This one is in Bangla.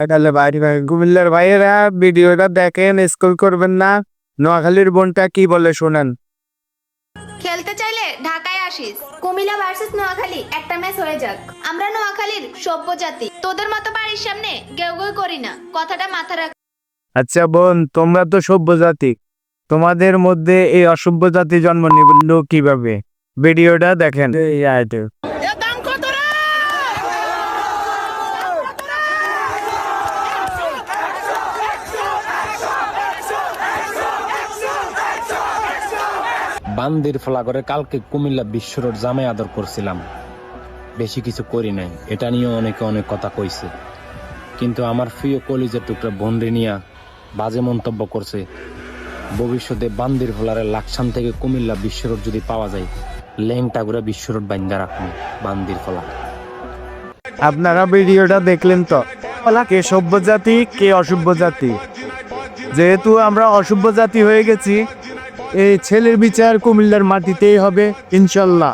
তাহলে বাইরে কুমিল্লার ভাইয়েরা ভিডিওটা দেখেন, স্কুল করবেন না। নোয়াখালীর বোনটা কি বলে শোনেন। খেলতে চাইলে ঢাকায় আসিস। কুমিল্লা ভার্সেস নোয়াখালী একটা ম্যাচ হয়ে যাক। আমরা নোয়াখালীর সভ্য জাতি, তোদের মতো বাড়ির সামনে গেউ গেউ করি না, কথাটা মাথা রাখ। আচ্ছা বোন, তোমরা তো সভ্য জাতি, তোমাদের মধ্যে এই অসভ্য জাতি জন্ম নিল কিভাবে? ভিডিওটা দেখেন। বান্দির ফলা করে কালকে কুমিল্লা বিশ্ব রোড জামে আদর করছিলাম, বেশি কিছু করি নাই। এটা নিয়ে অনেকে অনেক কথা কইছে, কিন্তু আমার প্রিয় কলিজের টুকরা বন্ডে নিয়া বাজে মন্তব্য করছে। ভবিষ্যতে বান্দির ফলারের লাকসাম থেকে কুমিল্লা বিশ্ব রোড যদি পাওয়া যায়, ল্যাংটা করে বিশ্ব রোড বাইন্দা রাখুন বান্দির ফলা। আপনারা ভিডিওটা দেখলেন তো, কে সভ্য জাতি কে অসভ্য জাতি। যেহেতু আমরা অসভ্য জাতি হয়ে গেছি, এই ছেলের বিচার কুমিল্লার মাটিতেই হবে ইনশাল্লাহ।